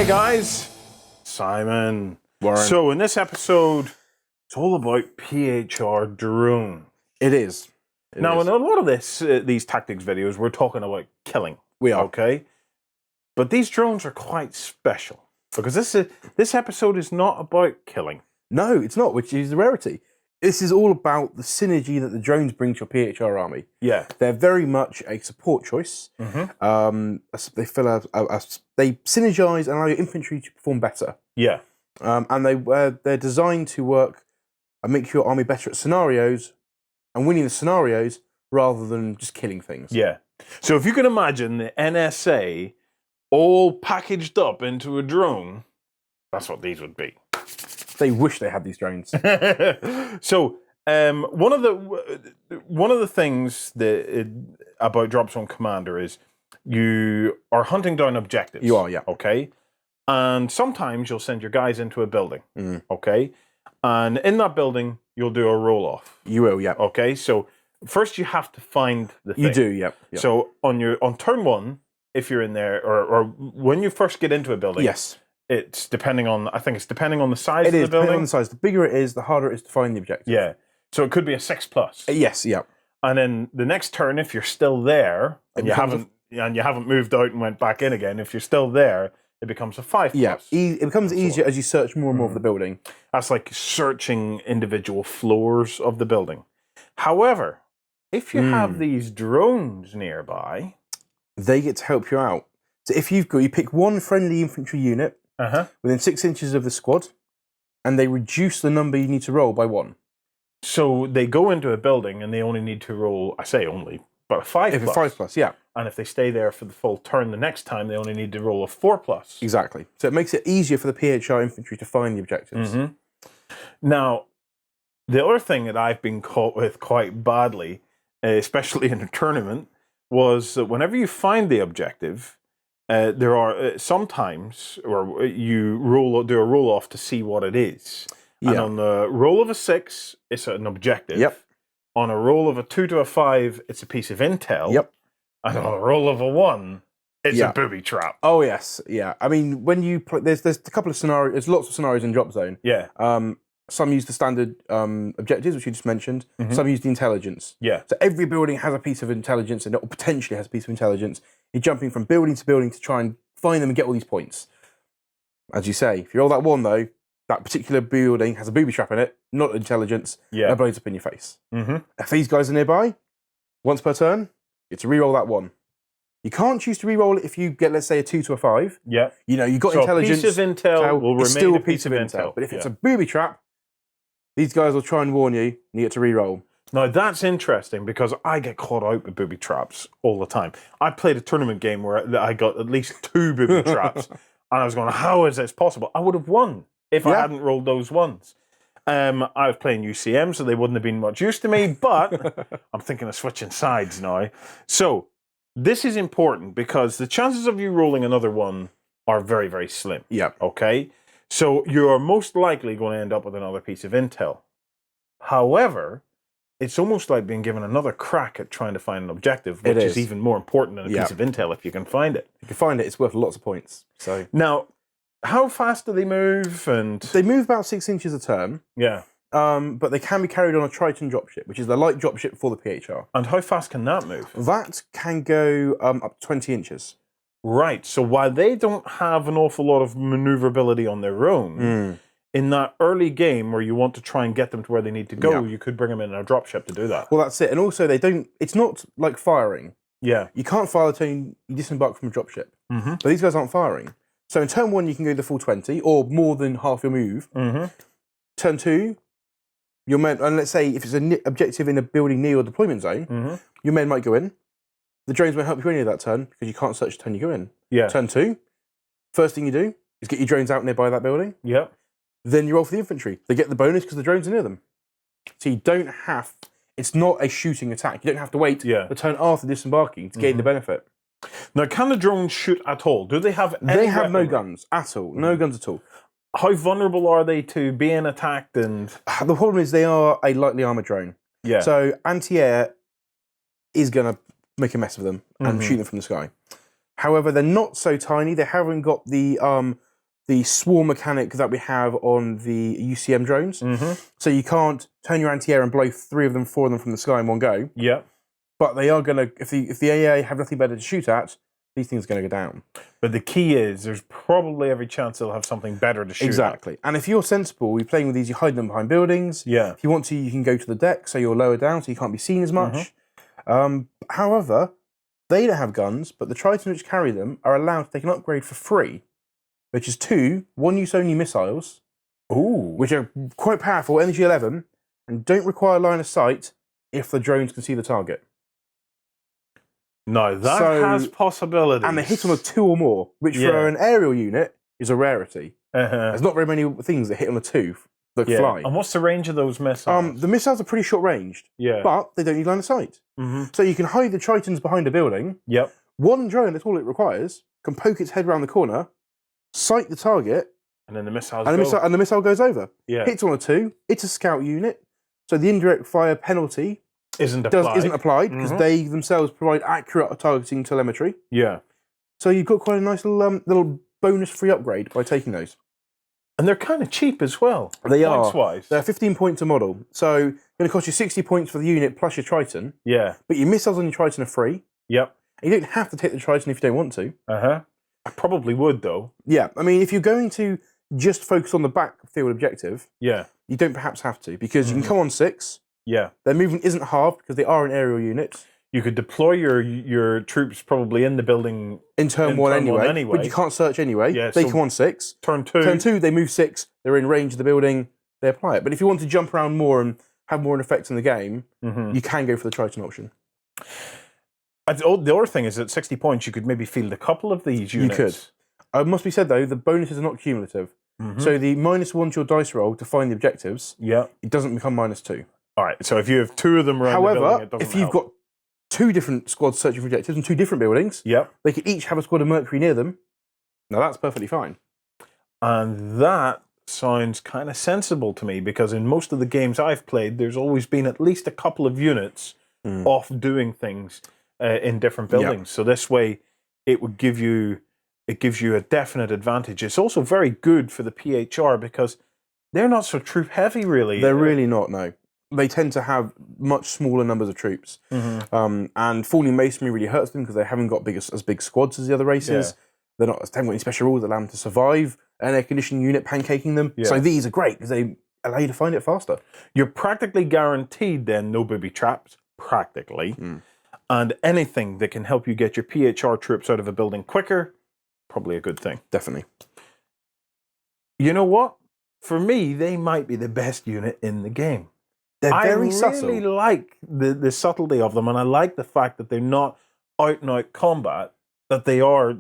Hey guys, Simon. Warren. So in this episode, it's all about PHR drone. It is. Now, in a lot of these tactics videos, we're talking about killing. We are. Okay? But these drones are quite special because this episode is not about killing. No, it's not, which is a rarity. This is all about the synergy that the drones bring to your PHR army. Yeah. They're very much a support choice. Mm-hmm. They they synergize and allow your infantry to perform better. Yeah. And they're designed to work and make your army better at scenarios and winning the scenarios rather than just killing things. Yeah. So if you can imagine the NSA all packaged up into a drone, that's what these would be. They wish they had these drones. So one of the things about Dropzone Commander is you are hunting down objectives. You are, yeah. Okay, and sometimes you'll send your guys into a building. Mm. Okay, and in that building you'll do a roll off. You will, yeah. Okay, so first you have to find the thing. You do, yeah. So on turn one, if you're in there, or when you first get into a building, yes. It's depending on, I think it's depending on the size of It the is, building. depending on the size. The bigger it is, the harder it is to find the objective. Yeah. So it could be a 6+. Yes, yeah. And then the next turn, if you're still there and you haven't moved out and went back in again, if you're still there, it becomes a 5+. Yeah, it becomes easier as you search more and more of the building. That's like searching individual floors of the building. However, if you have these drones nearby, they get to help you out. So if you pick one friendly infantry unit within 6 inches of the squad, and they reduce the number you need to roll by 1. So they go into a building and they only need to roll, I say only, but a 5+. If a 5+, yeah. And if they stay there for the full turn the next time, they only need to roll a 4+. Exactly. So it makes it easier for the PHR infantry to find the objectives. Now, the other thing that I've been caught with quite badly, especially in a tournament, was that whenever you find the objective, there are sometimes, or you do a roll off to see what it is. Yeah. And on the roll of a 6, it's an objective. Yep. On a roll of a 2 to a 5, it's a piece of intel. Yep. And on a roll of a 1, it's a booby trap. Oh yes, yeah. I mean, when you play, there's a couple of scenarios. There's lots of scenarios in Dropzone. Yeah. Some use the standard objectives, which you just mentioned. Some use the intelligence. Yeah. So every building has a piece of intelligence, and it potentially has a piece of intelligence. You're jumping from building to building to try and find them and get all these points. As you say, if you roll that 1 though, that particular building has a booby trap in it, not intelligence. Yeah. That blows up in your face. If these guys are nearby, once per turn, you get to re-roll that 1. You can't choose to re-roll it if you get, let's say, a 2 to a 5. Yeah. You know, you've got so intelligence. A piece of intel will remain still a piece of intel. But if it's a booby trap, these guys will try and warn you, and you get to re-roll. Now, that's interesting because I get caught out with booby traps all the time. I played a tournament game where I got at least 2 booby traps, and I was going, how is this possible? I would have won if I hadn't rolled those ones. I was playing UCM, so they wouldn't have been much use to me, but I'm thinking of switching sides now. So, this is important because the chances of you rolling another 1 are very, very slim. Yeah. Okay? So, you're most likely going to end up with another piece of intel. However, it's almost like being given another crack at trying to find an objective, which is even more important than a piece of intel if you can find it. If you can find it, it's worth lots of points. So now, how fast do they move? And they move about 6 inches a turn. Yeah. But they can be carried on a Triton dropship, which is the light dropship for the PHR. And how fast can that move? That can go up to 20 inches. Right. So while they don't have an awful lot of maneuverability on their own, in that early game where you want to try and get them to where they need to go, you could bring them in a dropship to do that. Well, that's it. And also, it's not like firing. Yeah. You can't fire the turn you disembark from a dropship. But these guys aren't firing. So in turn 1, you can go the full 20, or more than half your move. Turn 2, your men, and let's say if it's an objective in a building near your deployment zone, your men might go in. The drones won't help you any of that turn because you can't search the turn you go in. Yeah. Turn 2, first thing you do is get your drones out nearby that building. Yeah. Then you roll for the infantry. They get the bonus because the drones are near them. So you don't have, it's not a shooting attack. You don't have to wait the turn after disembarking to gain the benefit. Now, can the drones shoot at all? Do they have any They have no weaponry? guns at all. No guns at all. How vulnerable are they to being attacked? And the problem is they are a lightly armoured drone. Yeah. So anti-air is going to make a mess of them and shoot them from the sky. However, they're not so tiny. They haven't got the the swarm mechanic that we have on the UCM drones. So you can't turn your anti-air and blow 3 of them, 4 of them from the sky in one go. Yeah. But they are going to, if the AA have nothing better to shoot at, these things are going to go down. But the key is there's probably every chance they'll have something better to shoot Exactly. And if you're sensible, you're playing with these, you hide them behind buildings. Yeah. If you want to, you can go to the deck, so you're lower down, so you can't be seen as much. However, they don't have guns, but the Tritons which carry them are allowed to take an upgrade for free, which is 2 one-use only missiles, which are quite powerful, energy 11, and don't require line of sight if the drones can see the target. No, that has possibilities. And they hit on a 2 or more, which for an aerial unit is a rarity. There's not very many things that hit on a 2 that fly. And what's the range of those missiles? The missiles are pretty short ranged, but they don't need line of sight. So you can hide the Tritons behind a building. One drone, that's all it requires, can poke its head around the corner, sight the target, and then the missiles and the missile goes over. Yeah. Hits on a 2, it's a scout unit, so the indirect fire penalty isn't applied because they themselves provide accurate targeting telemetry. Yeah. So you've got quite a nice little bonus free upgrade by taking those. And they're kind of cheap as well. They points-wise. They're 15 points a model. So it's going to cost you 60 points for the unit plus your Triton. Yeah. But your missiles on your Triton are free. Yep. And you don't have to take the Triton if you don't want to. I probably would, though. Yeah. I mean, if you're going to just focus on the backfield objective, you don't perhaps have to, because you can come on 6. Yeah. Their movement isn't halved because they are an aerial unit. You could deploy your troops probably in the building in turn one anyway, but you can't search anyway. Yeah, they come on 6. Turn 2. Turn 2, they move 6. They're in range of the building. They apply it. But if you want to jump around more and have more an effect in the game, you can go for the Triton option. The other thing is at 60 points, you could maybe field a couple of these units. You could. It must be said, though, the bonuses are not cumulative. So the -1 to your dice roll to find the objectives, it doesn't become -2. All right, so if you have 2 of them around the building, it doesn't if you've got 2 different squads searching for objectives in 2 different buildings, they could each have a squad of Mercury near them. Now that's perfectly fine. And that sounds kind of sensible to me, because in most of the games I've played, there's always been at least a couple of units off doing things in different buildings. So this way, it gives you a definite advantage. It's also very good for the PHR because they're not so troop heavy, really. They're really not, no. They tend to have much smaller numbers of troops. And falling masonry really hurts them because they haven't got as big squads as the other races. They haven't got any special rules that allow them to survive an air conditioning unit pancaking them. So these are great because they allow you to find it faster. You're practically guaranteed then no booby traps, practically. And anything that can help you get your PHR troops out of a building quicker, probably a good thing. Definitely. You know what? For me, they might be the best unit in the game. They're very subtle. I really like the subtlety of them, and I like the fact that they're not out-and-out combat, that they are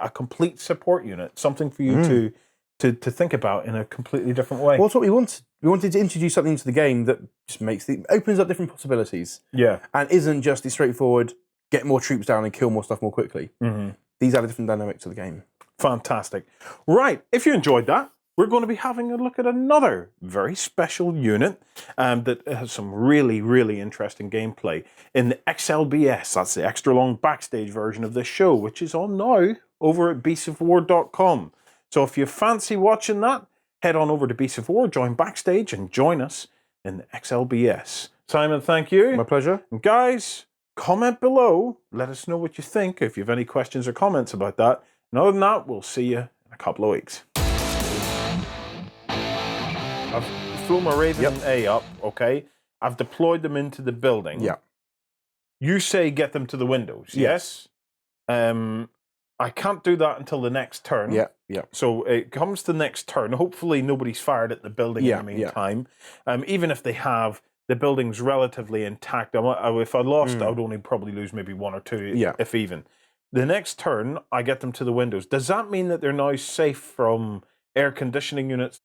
a complete support unit, something for you to think about in a completely different way. Well, that's what we wanted. We wanted to introduce something into the game that just opens up different possibilities. And isn't just the straightforward, get more troops down and kill more stuff more quickly. These add a different dynamic to the game. Fantastic. Right, if you enjoyed that, we're going to be having a look at another very special unit that has some really, really interesting gameplay in the XLBS. That's the extra long backstage version of this show, which is on now over at beastsofwar.com. So if you fancy watching that, head on over to Beasts of War, join backstage, and join us in the XLBS. Simon, thank you. My pleasure. And guys, comment below. Let us know what you think if you have any questions or comments about that. And other than that, we'll see you in a couple of weeks. I've flown my Raven A up, okay? I've deployed them into the building. You say get them to the windows, yes? I can't do that until the next turn. So it comes to the next turn. Hopefully nobody's fired at the building in the meantime. Even if they have, the building's relatively intact. If I lost, I would only probably lose maybe 1 or 2, if even. The next turn, I get them to the windows. Does that mean that they're now safe from air conditioning units?